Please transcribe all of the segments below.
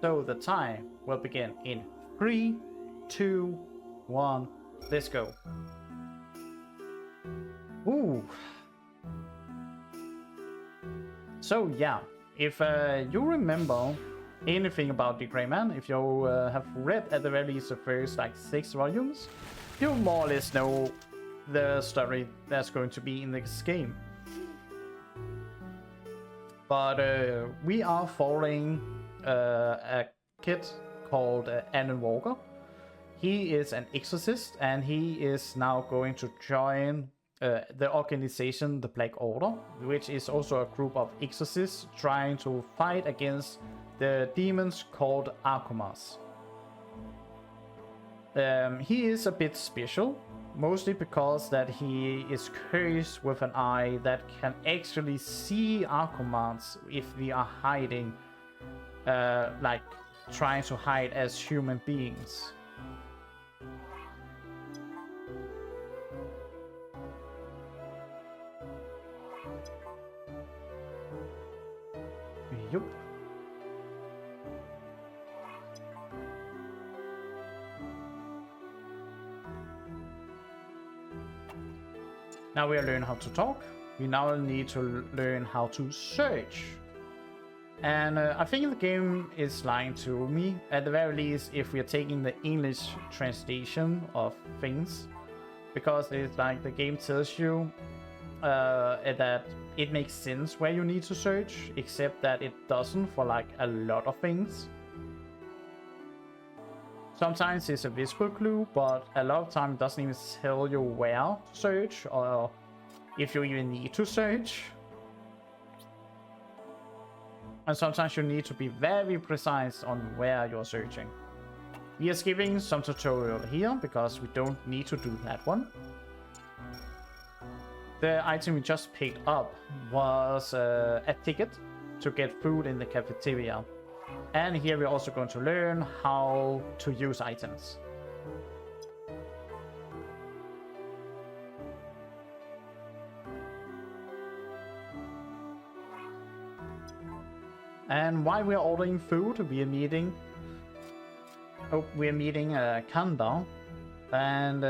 So the time will begin in 3, 2, 1, let's go. Ooh. So yeah, if you remember anything about D.Gray-Man, if you have read at the very least the first like 6 volumes, you more or less know the story that's going to be in this game. But we are following a kid called Alan Walker. He is an exorcist, and he is now going to join the organization, the Black Order, which is also a group of exorcists trying to fight against the demons called Akumas. He is a bit special, mostly because that he is cursed with an eye that can actually see Akumas if we are hiding, like trying to hide as human beings. Yup. Now we are learning how to talk. We now need to learn how to search. And I think the game is lying to me. At the very least, if we are taking the English translation of things. Because it's like the game tells you that it makes sense where you need to search. Except that it doesn't for like a lot of things. Sometimes it's a visual clue, but a lot of time it doesn't even tell you where to search or if you even need to search. And sometimes you need to be very precise on where you're searching. We are skipping some tutorial here because we don't need to do that one. The item we just picked up was a ticket to get food in the cafeteria. And here we're also going to learn how to use items. And while we're ordering food, we are meeting Kanda. And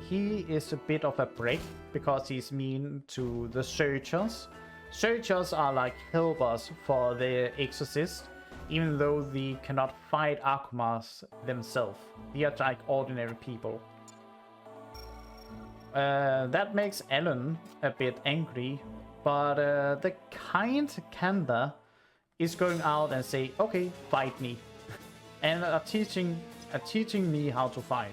he is a bit of a prick because he's mean to the searchers. Searchers are like helpers for the exorcist. Even though they cannot fight Akumas themselves. They are like ordinary people. That makes Alan a bit angry. But the kind Kanda is going out and say, okay, fight me. And are teaching me how to fight.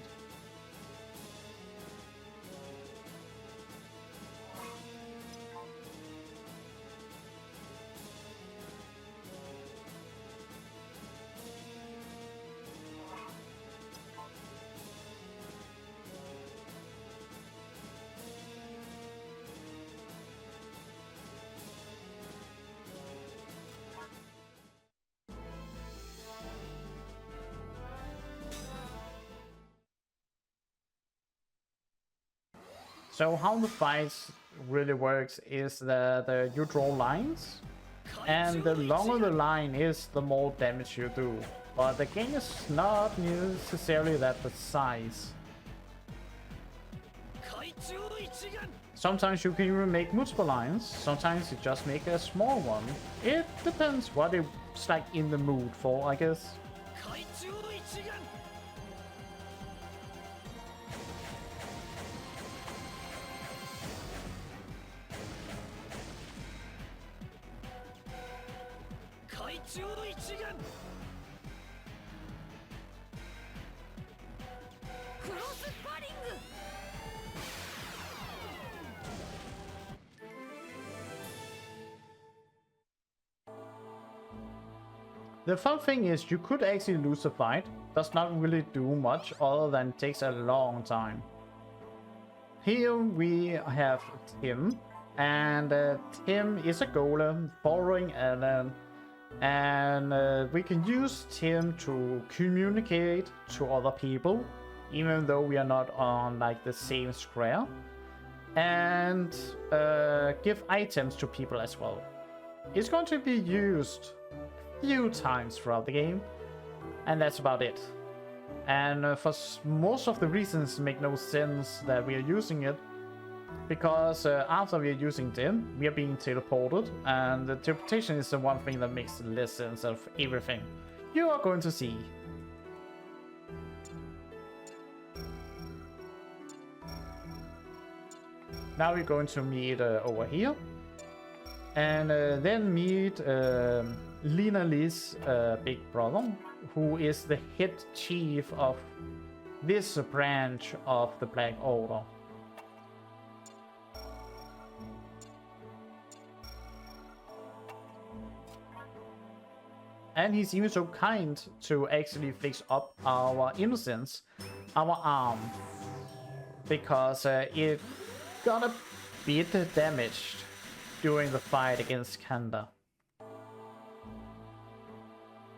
So how the fights really works is that you draw lines, and the longer the line is, the more damage you do. But the game is not necessarily that precise. Sometimes you can even make multiple lines, sometimes you just make a small one. It depends what it's like in the mood for, I guess. The fun thing is you could actually lose a fight. Does not really do much other than it takes a long time. Here we have Tim. And Tim is a golem following Alan. And we can use Tim to communicate to other people. Even though we are not on like the same square. And give items to people as well. It's going to be used few times throughout the game, And that's about it. And for most of the reasons make no sense that we are using it. Because after we are using them, we are being teleported. And the teleportation is the one thing that makes less sense of everything. You are going to see. Now we're going to meet over here. And then meet Lina Lee's big brother, who is the head chief of this branch of the Black Order. And he's even so kind to actually fix up our innocence, our arm, because it got a bit damaged during the fight against Kanda.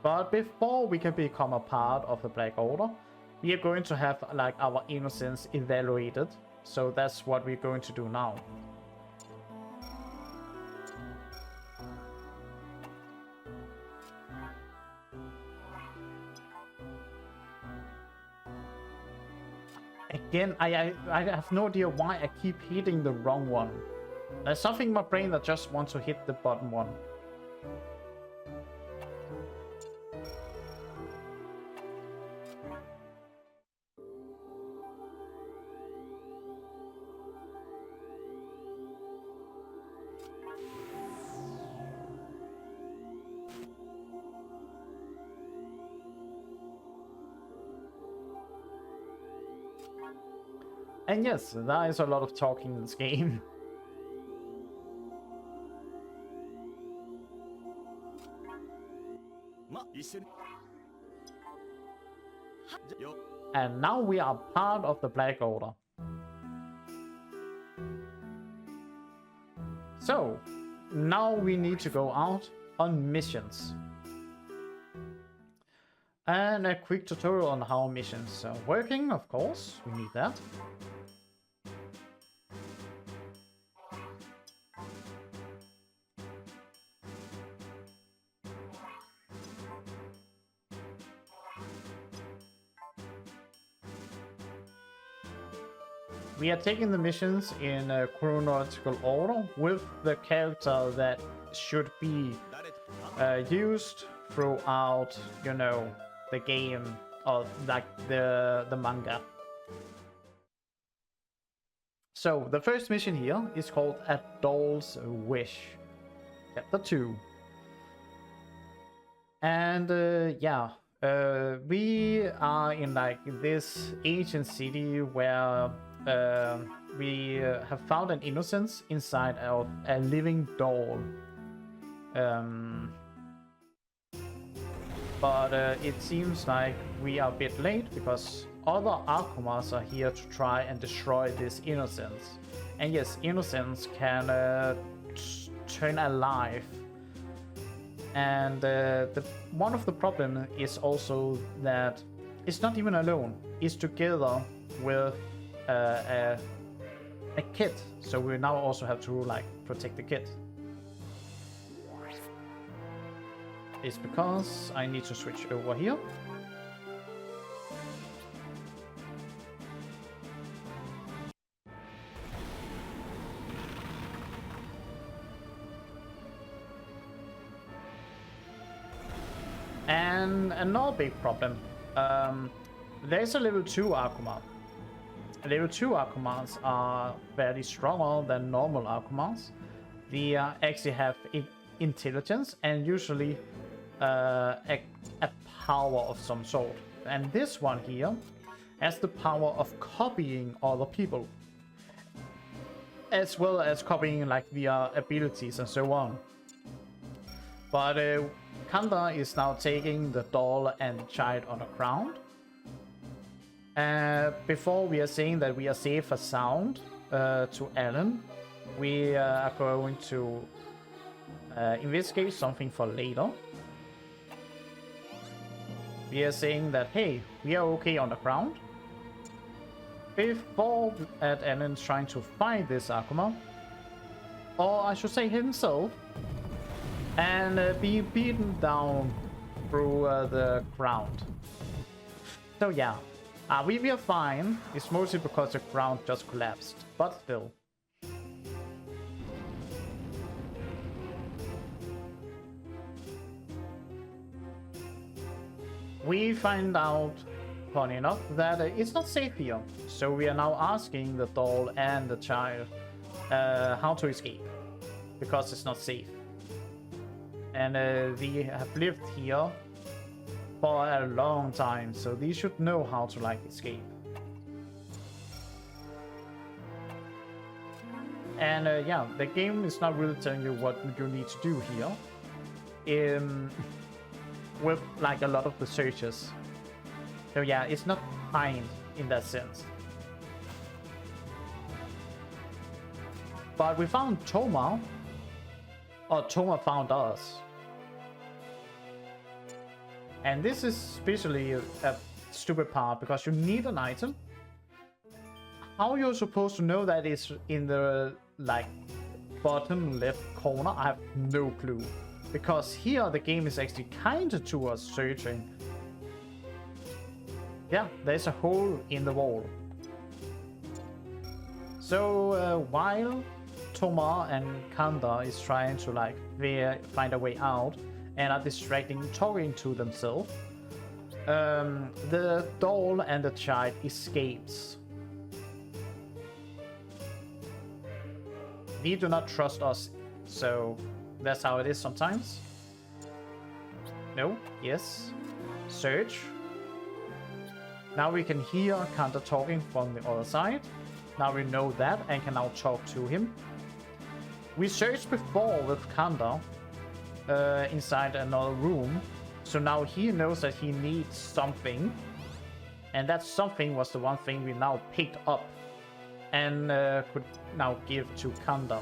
But before we can become a part of the Black Order, we are going to have like our innocence evaluated. So that's what we're going to do now. Again, I have no idea why I keep hitting the wrong one. There's something in my brain that just wants to hit the bottom one. And yes, there is a lot of talking in this game. And now we are part of the Black Order. So, now we need to go out on missions. And a quick tutorial on how missions are working, of course, we need that. We are taking the missions in a chronological order with the character that should be used throughout, you know, the game of like the manga. So the first mission here is called A Doll's Wish, Chapter 2. And yeah, we are in like this ancient city where we have found an innocence inside of a living doll. But it seems like we are a bit late because other Akumas are here to try and destroy this innocence. And yes, innocence can turn alive. And one of the problems is also that it's not even alone. It's together with a kid, so we now also have to like protect the kid. It's because I need to switch over here. And another big problem, there's a level 2 Akuma. Level 2 Akumas are fairly stronger than normal Akumas. They actually have intelligence and usually a power of some sort. And this one here has the power of copying other people, as well as copying like their abilities and so on. But Kanda is now taking the doll and the child on the ground. Before we are saying that we are safe and sound to Alan, we are going to investigate something for later. We are saying that, hey, we are okay on the ground. Before Alan's trying to find this Akuma, or I should say himself, and be beaten down through the ground. So yeah, we are fine. It's mostly because the ground just collapsed, but still. We find out, funny enough, that it's not safe here. So we are now asking the doll and the child how to escape, because it's not safe. And we have lived here for a long time, so they should know how to like escape. And yeah, the game is not really telling you what you need to do here. With like a lot of the searches. So yeah, it's not kind in that sense. But we found Toma, or Toma found us. And this is especially a stupid part, because you need an item. How you're supposed to know that it's in the like bottom left corner, I have no clue. Because here the game is actually kind to us searching. Yeah, there's a hole in the wall. So while Toma and Kanda is trying to like find a way out and are distracting, talking to themselves, the doll and the child escapes. They do not trust us, so that's how it is sometimes. No, yes. Search. Now we can hear Kanda talking from the other side. Now we know that and can now talk to him. We searched before with Kanda inside another room. So now he knows that he needs something. And that something was the one thing we now picked up and could now give to Kanda.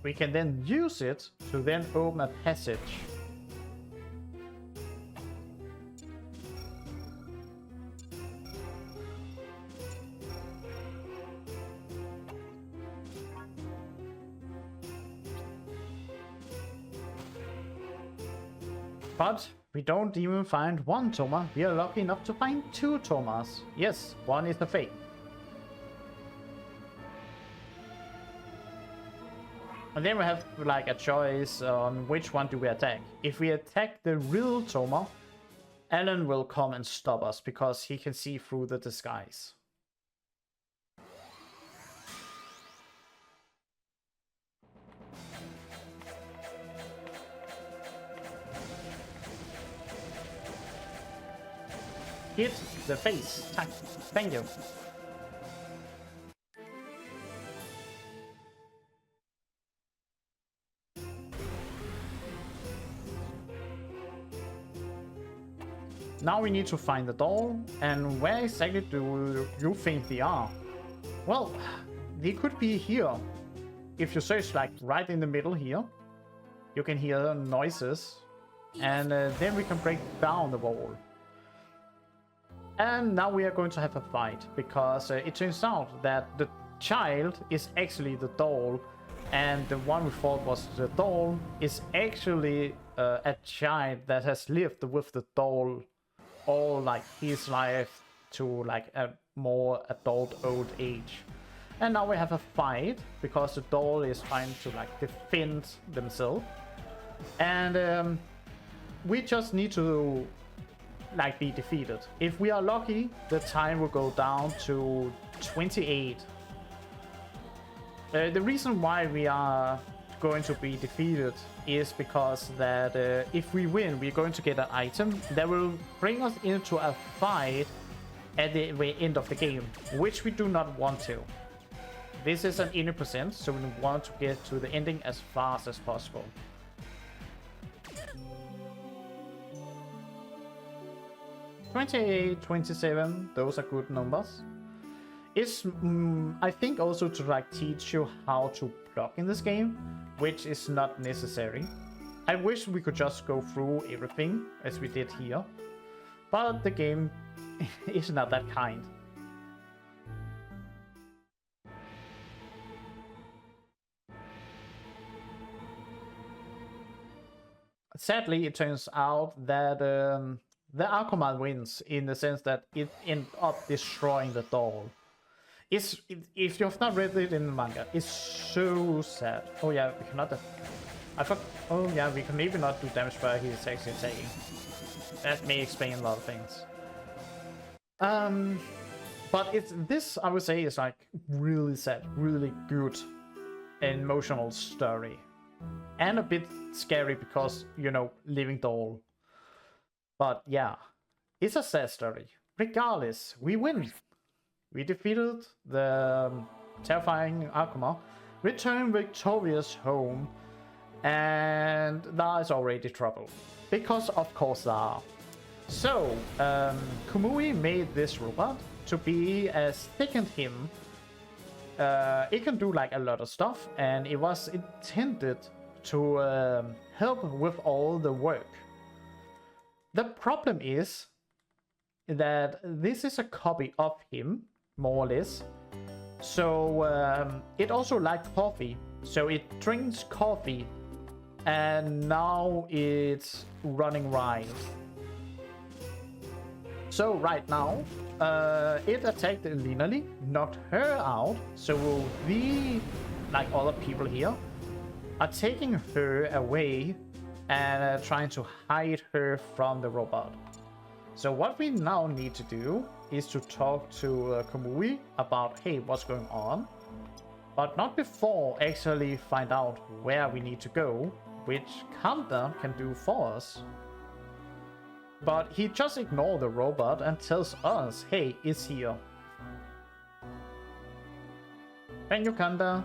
We can then use it to then open a passage. But we don't even find one Toma. We are lucky enough to find two Tomas. Yes, one is the fake. And then we have like a choice on which one do we attack. If we attack the real Toma, Alan will come and stop us because he can see through the disguise. Hit the face. Thank you. Now we need to find the doll, and where exactly do you think they are? Well, they could be here. If you search like right in the middle here, you can hear noises, and then we can break down the wall. And now we are going to have a fight, because it turns out that the child is actually the doll, and the one we thought was the doll is actually a child that has lived with the doll all like his life to like a more adult old age. And now we have a fight because the doll is trying to like defend themselves, and we just need to like be defeated. If we are lucky, the time will go down to 28. The reason why we are going to be defeated is because that if we win, we're going to get an item that will bring us into a fight at the end of the game, which we do not want to. This is an 80%, so we want to get to the ending as fast as possible. $28, $27, those are good numbers. It's, I think, also to like teach you how to block in this game, which is not necessary. I wish we could just go through everything as we did here, but the game is not that kind. sadly, it turns out that the Akuma wins in the sense that it ends up destroying the doll. If you've not read it in the manga, it's so sad. Oh yeah, we cannot. I thought. Oh yeah, we can maybe not do damage, but he's actually taking. That may explain a lot of things. But it's this I would say is like really sad, really good, emotional story, and a bit scary because you know living doll. But yeah, it's a sad story. Regardless, we win. We defeated the terrifying Akuma, returned victorious home, and there is already trouble. Because of course there are. So, Kamui made this robot to be a second him. It can do like a lot of stuff, and it was intended to help with all the work. The problem is that this is a copy of him, more or less. So it also likes coffee, so it drinks coffee, and now it's running wild. So right now, it attacked Linali, knocked her out, so we, like other people here, are taking her away and trying to hide her from the robot. So what we now need to do is to talk to Kamui about, hey, what's going on? But not before actually find out where we need to go, which Kanda can do for us. But he just ignores the robot and tells us, hey, it's here. Thank you, Kanda.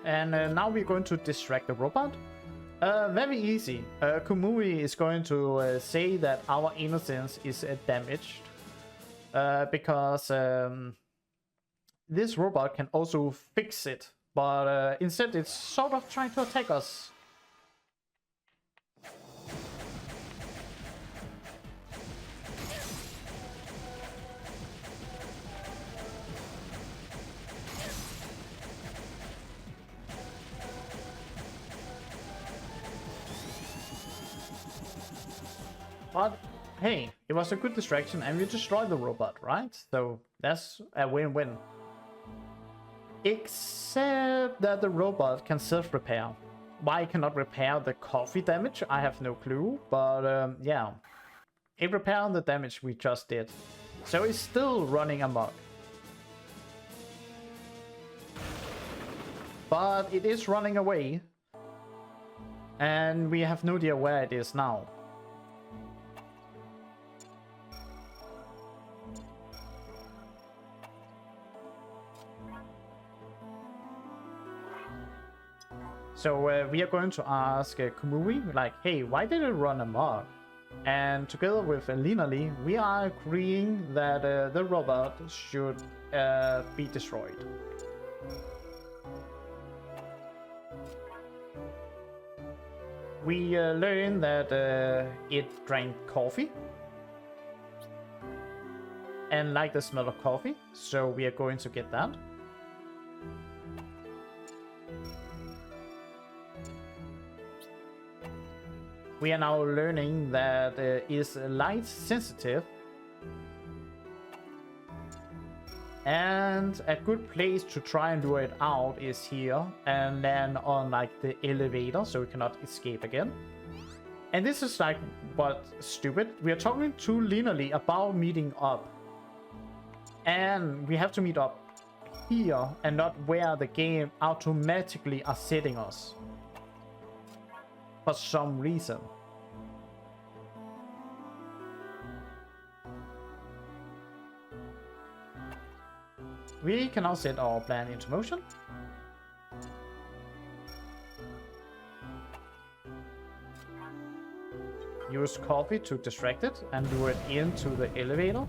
And now we're going to distract the robot. Very easy. Kamui is going to say that our innocence is damaged. Because this robot can also fix it. But instead it's sort of trying to attack us. But hey, it was a good distraction and we destroyed the robot, right? So that's a win-win. Except that the robot can self-repair. Why it cannot repair the coffee damage, I have no clue. But yeah, it repaired the damage we just did. So it's still running amok. But it is running away. And we have no idea where it is now. So we are going to ask Kamui, like, hey, why did it run amok? And together with Linali, we are agreeing that the robot should be destroyed. We learn that it drank coffee and liked the smell of coffee, so we are going to get that. We are now learning that is light sensitive, and a good place to try and do it out is here and land on like the elevator so we cannot escape again. And this is like what stupid. We are talking to Linali about meeting up, and we have to meet up here and not where the game automatically are setting us. For some reason. We can now set our plan into motion. Use coffee to distract it and lure it into the elevator.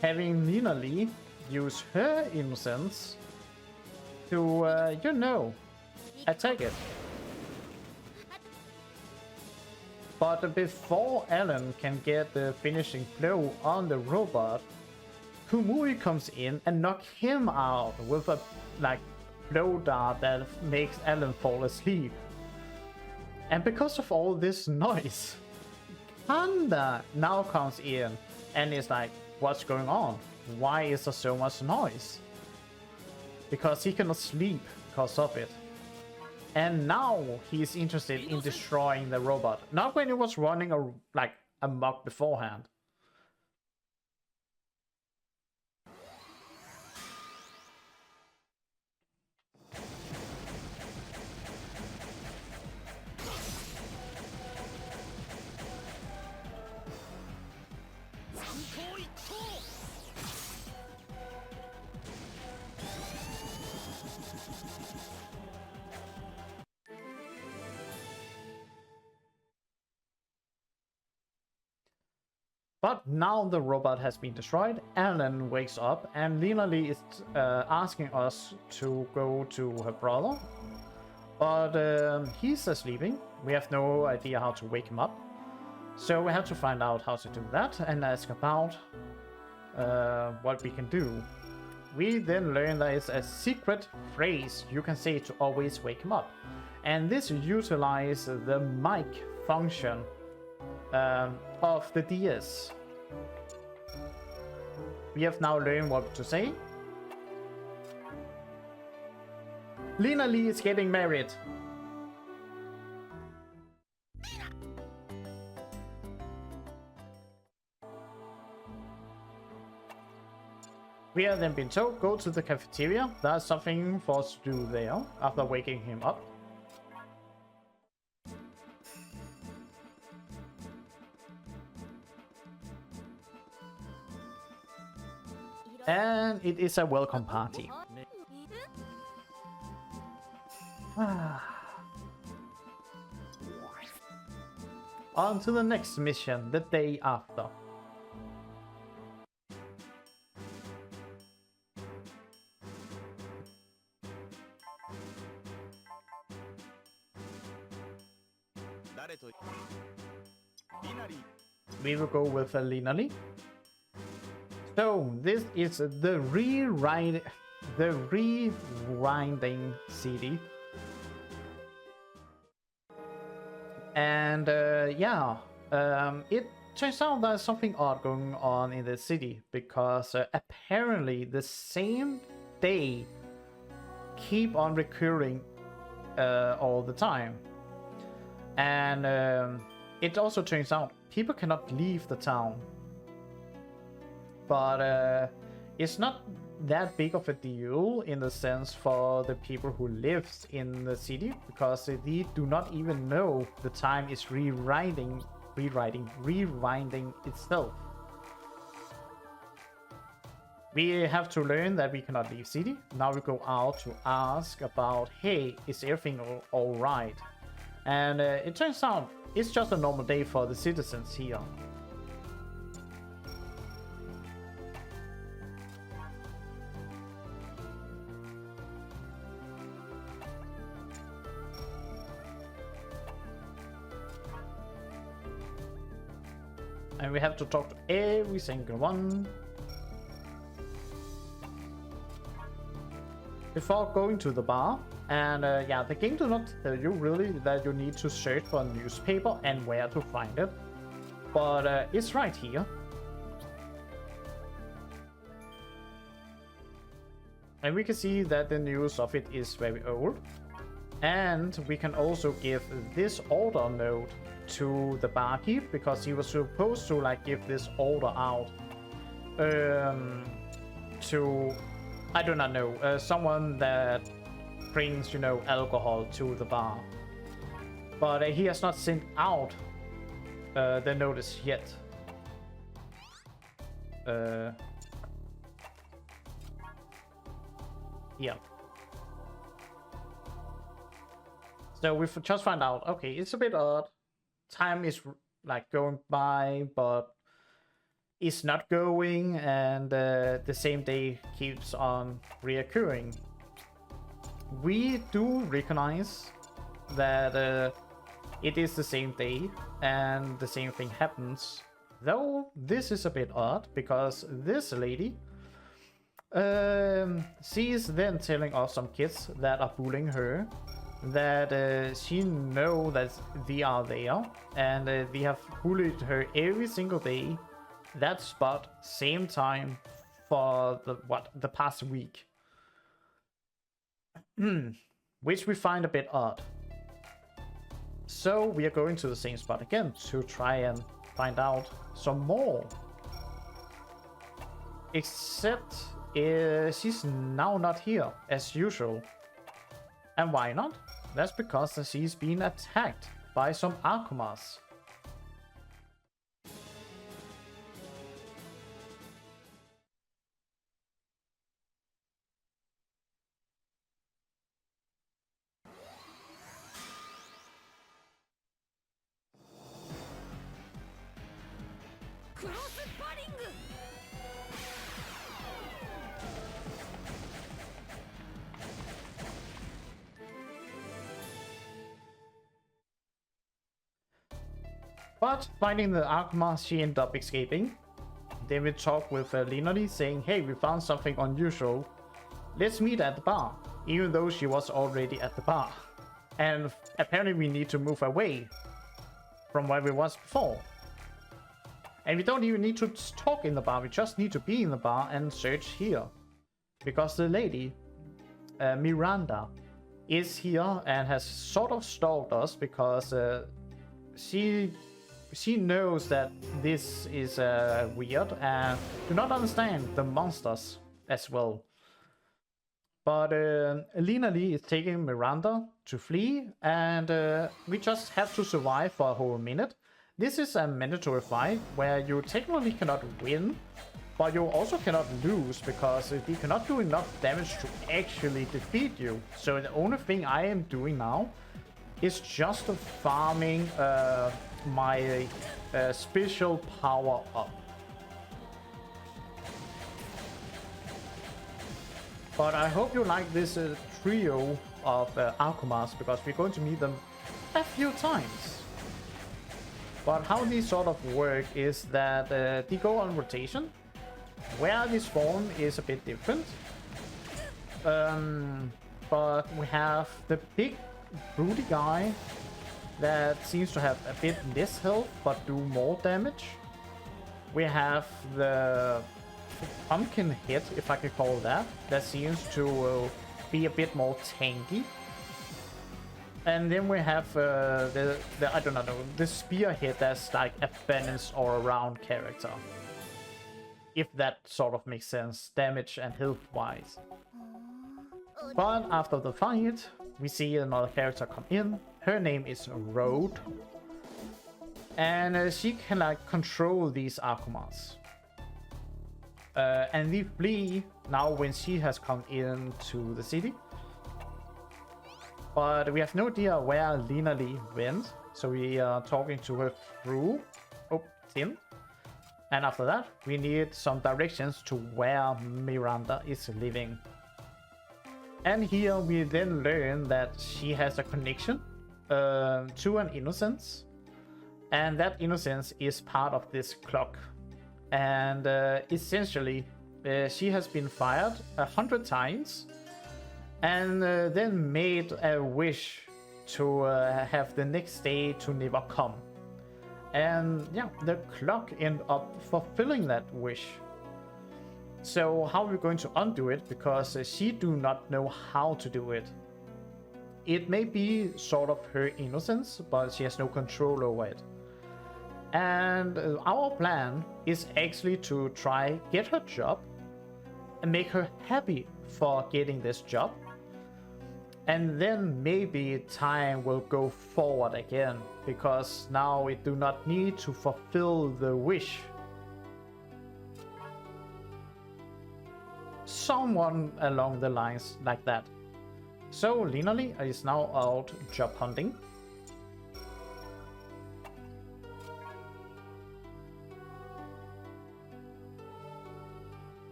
Having Linali use her innocence to, you know, attack it. But before Alan can get the finishing blow on the robot, Kumui comes in and knocks him out with a blow dart that makes Alan fall asleep. And because of all this noise, Kanda now comes in and is like, what's going on? Why is there so much noise? Because he cannot sleep because of it. And now he's interested in destroying the robot. Not when he was running amok beforehand. But now the robot has been destroyed, Alan wakes up and Lena Lee is asking us to go to her brother. But he's sleeping. We have no idea how to wake him up. So we have to find out how to do that and ask about what we can do. We then learn that it's a secret phrase you can say to always wake him up. And this utilizes the mic function of the DS. We have now learned what to say. Lena Lee is getting married. We have then been told, go to the cafeteria. There's something for us to do there after waking him up. And it is a welcome party. On to the next mission, the day after. We will go with Lena Lee. So this is the rewinding CD, and it turns out there's something odd going on in the city because apparently the same day keep on recurring all the time, and it also turns out people cannot leave the town. But it's not that big of a deal in the sense for the people who live in the city, because they do not even know the time is rewinding itself. We have to learn that we cannot leave city. Now we go out to ask about, hey, is everything all right? And it turns out it's just a normal day for the citizens here. And we have to talk to every single one before going to the bar. And yeah, the game does not tell you really that you need to search for a newspaper and where to find it, but it's right here. And we can see that the news of it is very old. And we can also give this order note to the barkeep, because he was supposed to give this order out to, I do not know, someone that brings, alcohol to the bar. But he has not sent out the notice yet. Yeah. So we've just found out, okay, it's a bit odd. Time is going by, but is not going, and the same day keeps on reoccurring. We do recognize that it is the same day and the same thing happens, though this is a bit odd because this lady, she is then telling us some kids that are bullying her that she know that they are there, and they have bullied her every single day, that spot, same time, for the past week. Which we find a bit odd. So we are going to the same spot again to try and find out some more. Except she's now not here as usual. And why not? That's because she's been attacked by some Akumas. But finding the Akuma, she ended up escaping. Then we talk with Linody saying, hey, we found something unusual. Let's meet at the bar, even though she was already at the bar. And apparently we need to move away from where we was before. And we don't even need to talk in the bar, we just need to be in the bar and search here. Because the lady, Miranda, is here and has sort of stalked us because she knows that this is weird and do not understand the monsters as well. But Lina Lee is taking Miranda to flee, and we just have to survive for a whole minute. This is a mandatory fight where you technically cannot win, but you also cannot lose because they cannot do enough damage to actually defeat you. So the only thing I am doing now is just farming my special power up. But I hope you like this trio of Akumas, because we're going to meet them a few times. But how these sort of work is that they go on rotation. Where they spawn is a bit different. But we have the big broody guy that seems to have a bit less health but do more damage. We have the pumpkin head, if I can call that seems to be a bit more tanky. And then we have the I don't know, the spearhead that's like a balance all around character. If that sort of makes sense, damage and health wise. But after the fight, we see another character come in. Her name is Road. And she can like control these Akumas. And we flee now when she has come into the city. But we have no idea where Lina Lee went. So we are talking to her through Tim. And after that, we need some directions to where Miranda is living. And here we then learn that she has a connection to an innocence. And that innocence is part of this clock. And essentially, she has been fired 100 times. And then made a wish to have the next day to never come. And yeah, the clock ended up fulfilling that wish. So how are we going to undo it? Because she do not know how to do it. It may be sort of her innocence, but she has no control over it. And our plan is actually to try get her job and make her happy for getting this job. And then maybe time will go forward again, because now we do not need to fulfill the wish. Someone along the lines like that. So Lina Lee is now out job hunting.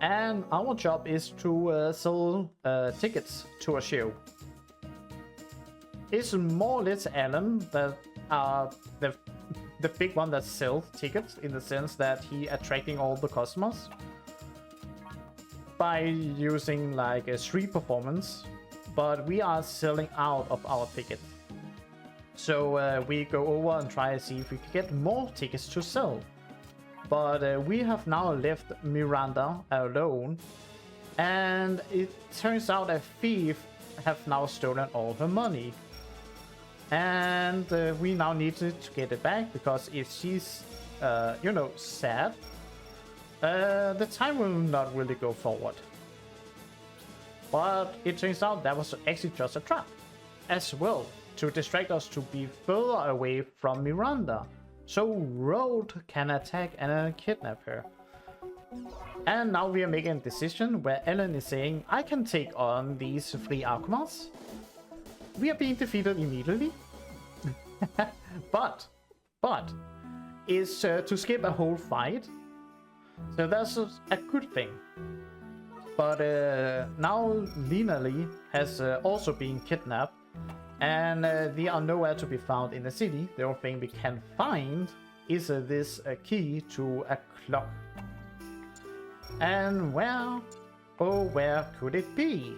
And our job is to sell tickets to a show. It's more or less Alan that the big one that sells tickets, in the sense that he attracting all the customers by using like a street performance, but we are selling out of our tickets. So we go over and try to see if we can get more tickets to sell. But we have now left Miranda alone, and it turns out a thief have now stolen all her money. And we now need to get it back, because if she's, you know, sad, the time will not really go forward. But it turns out that was actually just a trap as well, to distract us to be further away from Miranda, so Road can attack and kidnap her. And now we are making a decision where Ellen is saying, I can take on these 3 Akumas. We are being defeated immediately. but is to skip a whole fight. So that's a good thing. But now Lina Lee has also been kidnapped, and they are nowhere to be found in the city. The only thing we can find is this key to a clock. And where, oh where could it be?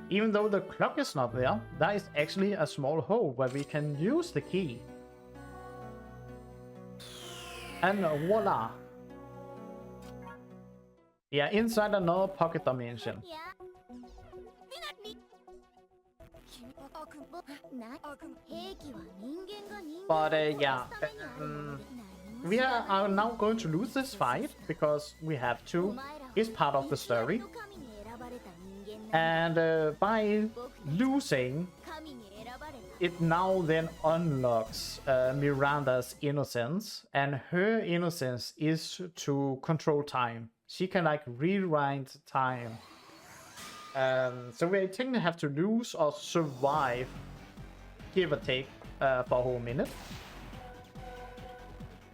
Even though the clock is not there, there is actually a small hole where we can use the key. And voila! Yeah, inside another pocket dimension. But yeah, we are now going to lose this fight, because we have to. It's part of the story. And by losing, it now then unlocks Miranda's innocence, and her innocence is to control time. She can like rewind time. So we technically have to lose or survive, give or take, for a whole minute.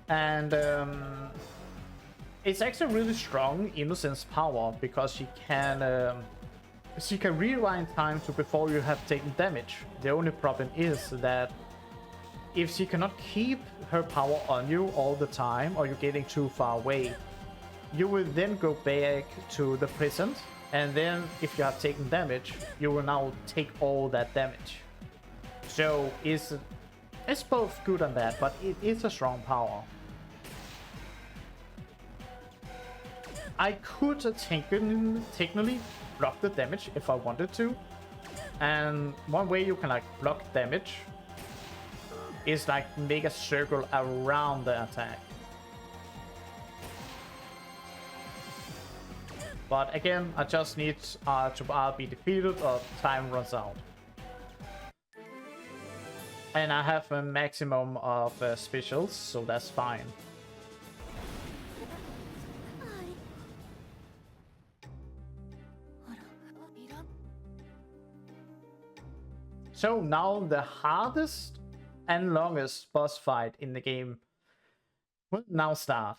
And it's actually really strong innocence power, because she can rewind time to before you have taken damage. The only problem is that if she cannot keep her power on you all the time, or you're getting too far away, you will then go back to the present, and then if you have taken damage, you will now take all that damage. So it's both good and bad, but it is a strong power. I could technically block the damage if I wanted to, and one way you can like block damage is like make a circle around the attack. But again, I just need to be defeated or time runs out. And I have a maximum of specials, so that's fine. So now the hardest and longest boss fight in the game will now start.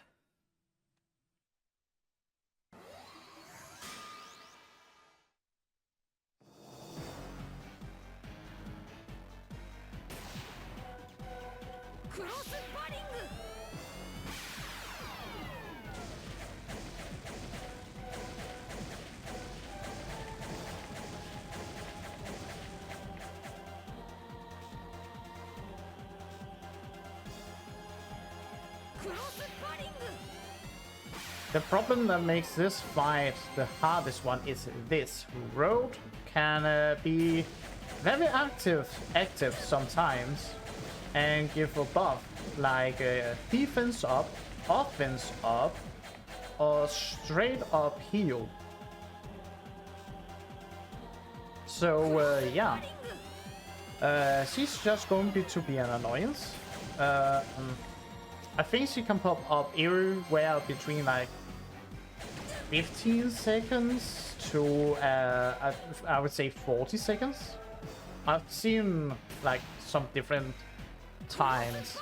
The problem that makes this fight the hardest one is this. Road can be very active sometimes and give a buff like defense up, offense up, or straight up heal. So yeah, she's just going to be an annoyance. I think she can pop up everywhere between like 15 seconds to I would say 40 seconds. I've seen like some different times.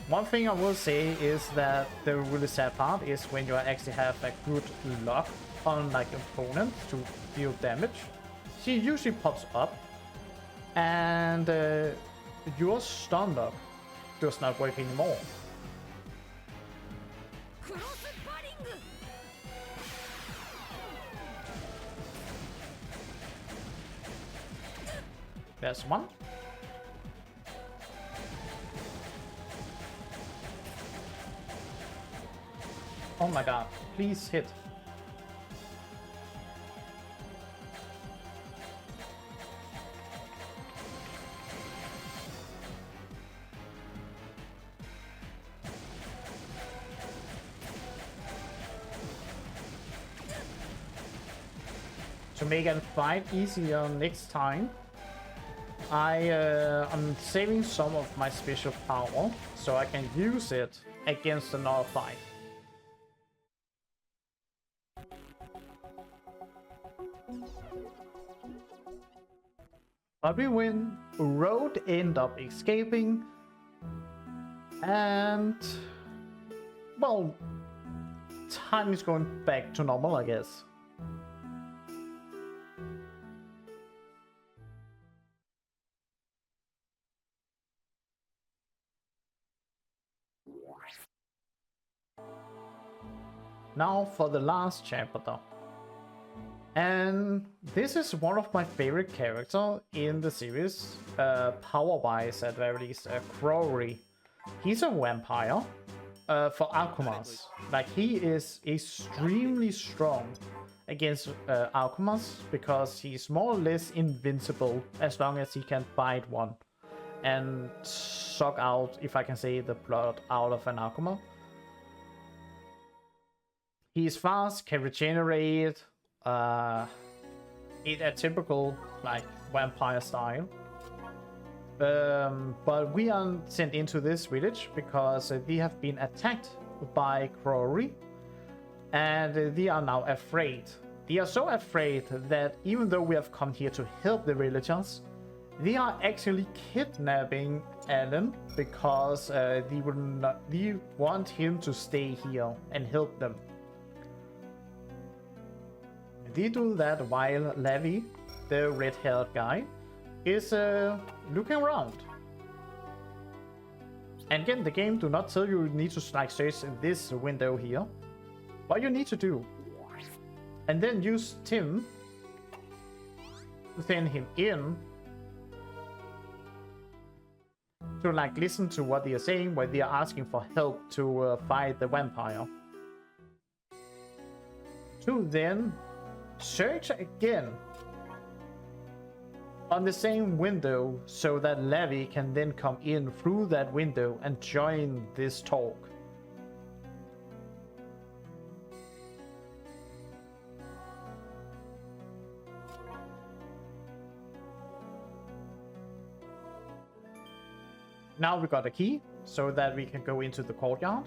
One thing I will say is that the really sad part is when you actually have a good luck on like opponent to deal damage. She usually pops up and your stun lock does not work anymore. There's one. Oh my god, please hit. To make a fight easier next time, I'm saving some of my special power so I can use it against another fight. But we win. Road end up escaping, and well, time is going back to normal, I guess. Now for the last chapter. And this is one of my favorite characters in the series, power-wise at very least, Crowry. He's a vampire for Akumas. Like, he is extremely strong against Akumas because he's more or less invincible as long as he can bite one and suck out, if I can say, the blood out of an Akuma. He's fast, can regenerate, in a typical like vampire style. But we are sent into this village because we have been attacked by Crowry, and they are now afraid. They are so afraid that even though we have come here to help the villagers, they are actually kidnapping Alan because they want him to stay here and help them. They do that while Levi, the red-haired guy, is looking around. And again, the game do not tell you need to like search in this window here. What you need to do, and then use Tim to send him in to like listen to what they are saying when they are asking for help to fight the vampire. To then search again on the same window so that Levi can then come in through that window and join this talk. Now we got a key so that we can go into the courtyard.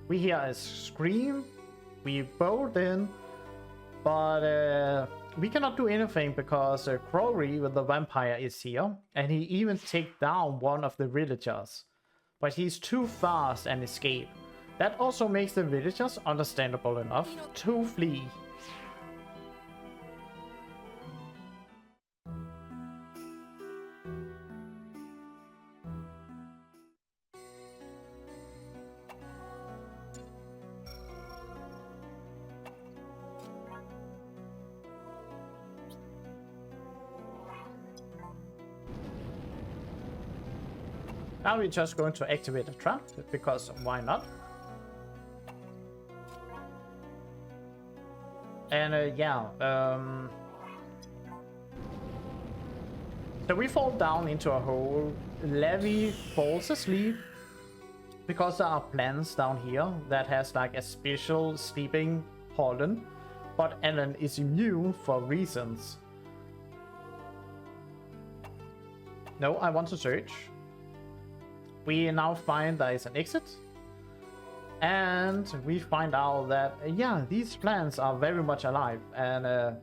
We hear a scream, we bolt in, but we cannot do anything because Crowry with the vampire is here, and he even take down one of the villagers. But he's too fast and escape. That also makes the villagers understandable enough to flee. Now we're just going to activate the trap, because why not? And so we fall down into a hole, Levi falls asleep, because there are plants down here that has like a special sleeping pollen, but Alan is immune for reasons. No, I want to search. We now find there is an exit. And we find out that, yeah, these plants are very much alive and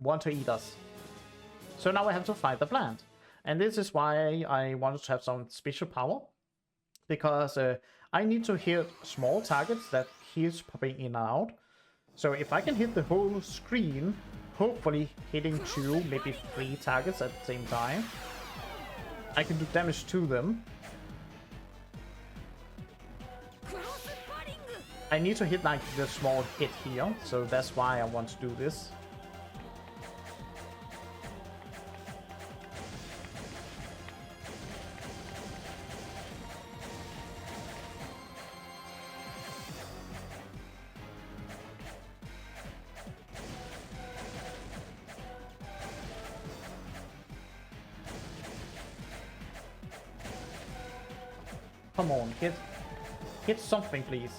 want to eat us. So now I have to fight the plant. And this is why I wanted to have some special power. Because I need to hit small targets that keeps popping in and out. So if I can hit the whole screen, hopefully hitting 2, maybe 3 targets at the same time, I can do damage to them. I need to hit like the small hit here, so that's why I want to do this. Come on, hit something, please.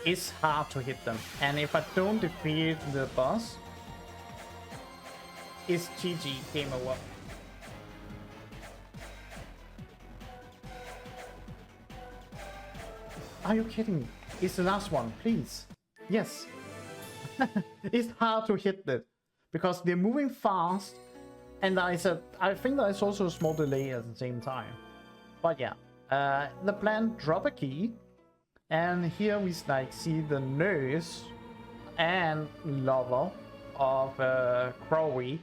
It's hard to hit them, and if I don't defeat the boss, it's GG, game over. Are you kidding me? It's the last one, please. Yes. It's hard to hit it because they're moving fast, and I think there's also a small delay at the same time. But yeah, the plant drop a key, and here we like see the nurse and lover of Crowley.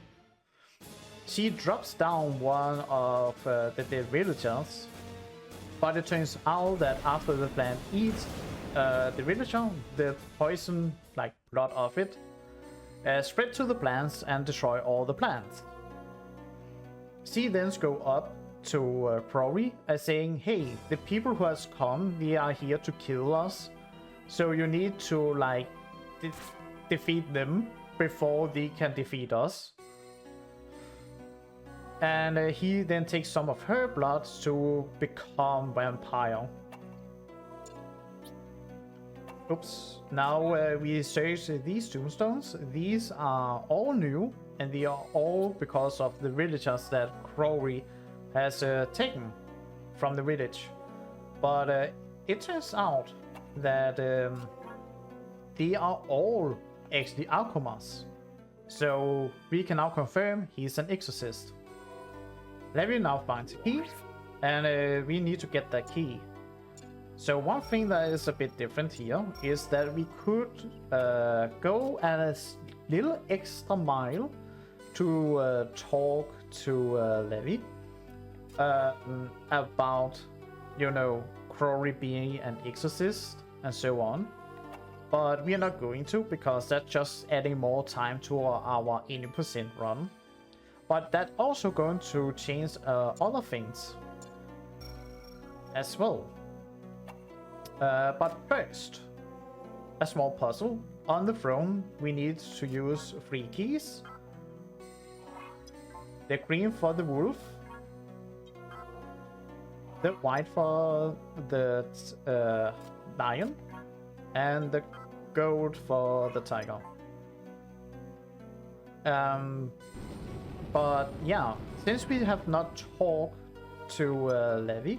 She drops down one of the dead villagers, but it turns out that after the plant eats the villager, the poison, like blood of it, spread to the plants and destroy all the plants. She then go up to Crowley saying, hey, the people who has come, they are here to kill us, so you need to like defeat them before they can defeat us. And he then takes some of her blood to become vampire. Oops. Now we search these tombstones. These are all new, and they are all because of the villagers that Crowley has taken from the village. But it turns out that they are all actually alchemists. So we can now confirm he's an exorcist. Levi now finds a key, and we need to get that key. So one thing that is a bit different here is that we could go a little extra mile to talk to Levi about, you know, Crowley being an exorcist and so on. But we are not going to, because that's just adding more time to our 80% run. But that's also going to change other things as well. But first, a small puzzle. On the throne, we need to use 3 keys. The green for the wolf, the white for the lion, and the gold for the tiger. But yeah, since we have not talked to Levi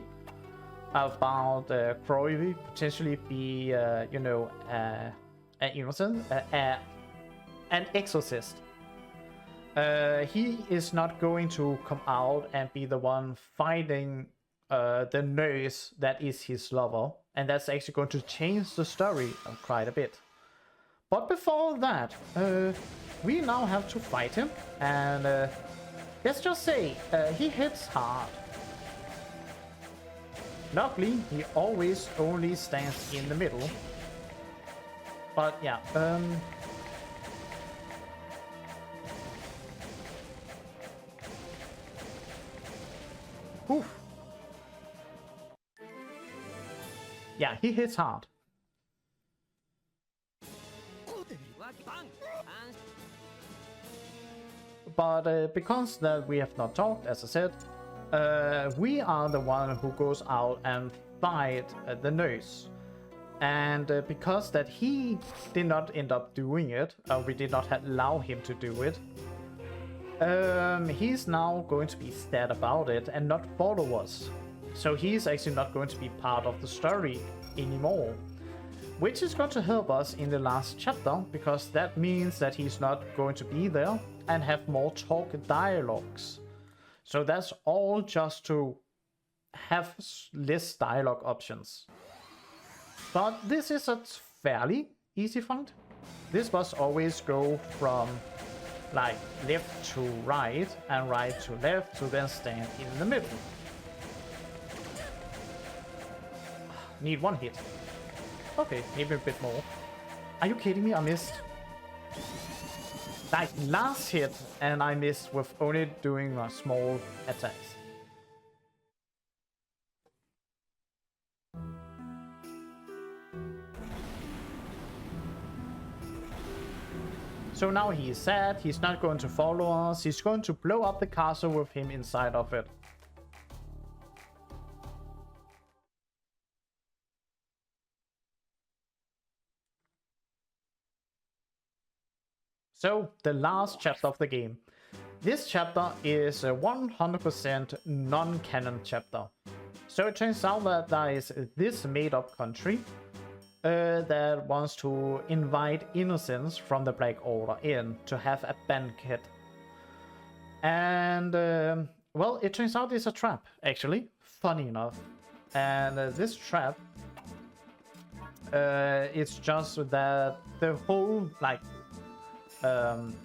about Crowley potentially be, you know, an innocent, an exorcist, he is not going to come out and be the one fighting the nurse that is his lover, and that's actually going to change the story quite a bit. But before that, we now have to fight him, and let's just say he hits hard. Luckily, he always only stands in the middle. But yeah, oof. Yeah, he hits hard. but because that we have not talked, as I said, we are the one who goes out and fight the nurse. And because that he did not end up doing it, we did not allow him to do it, he's now going to be sad about it and not follow us. So he's actually not going to be part of the story anymore. Which is going to help us in the last chapter, because that means that he's not going to be there and have more talk dialogues. So that's all just to have less dialogue options. But this is a fairly easy fight. This must always go from like left to right and right to left to then stand in the middle. Need one hit. Okay, maybe a bit more. Are you kidding me? I missed. Like last hit and I missed with only doing small attacks. So now he is sad, he's not going to follow us, he's going to blow up the castle with him inside of it. So, the last chapter of the game. This chapter is a 100% non-canon chapter. So it turns out that there is this made-up country that wants to invite innocents from the Black Order in to have a banquet. And, well, it turns out it's a trap, actually. Funny enough. And this trap, it's just that the whole, like,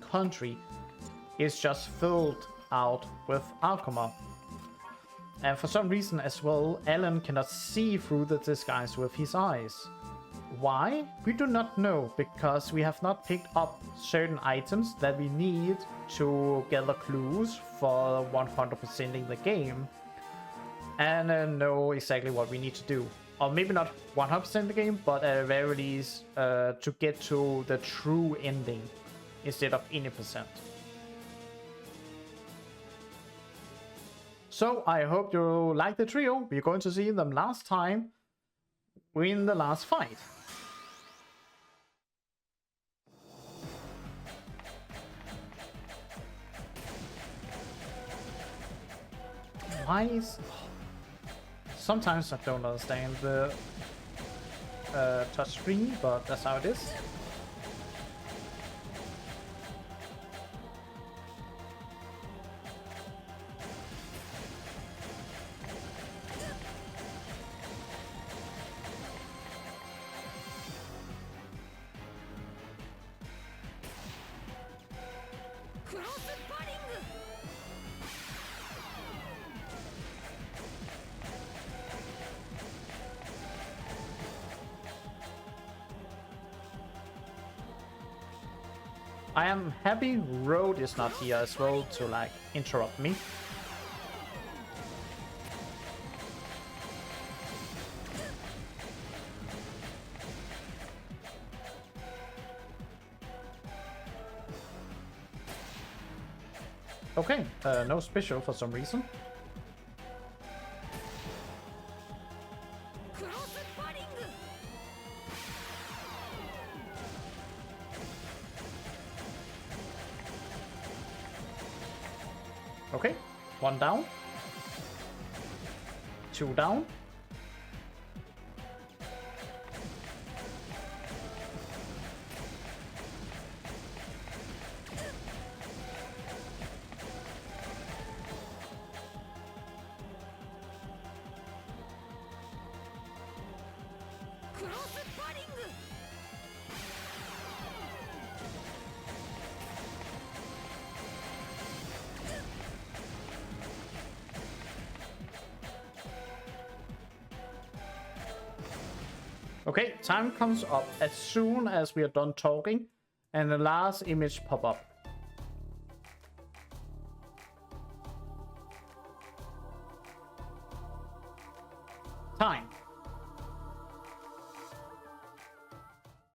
country is just filled out with Arkuma. And for some reason as well, Alan cannot see through the disguise with his eyes. Why? We do not know, because we have not picked up certain items that we need to gather clues for 100%ing the game and know exactly what we need to do. Or maybe not 100% the game, but at the very least to get to the true ending instead of any percent. So I hope you like the trio. We're going to see them last time in the last fight. Why is... Sometimes I don't understand the touchscreen, but that's how it is. I am happy Road is not here as well to like interrupt me. Okay, no special for some reason. Okay, one down, two down. Okay, time comes up as soon as we are done talking and the last image pop up.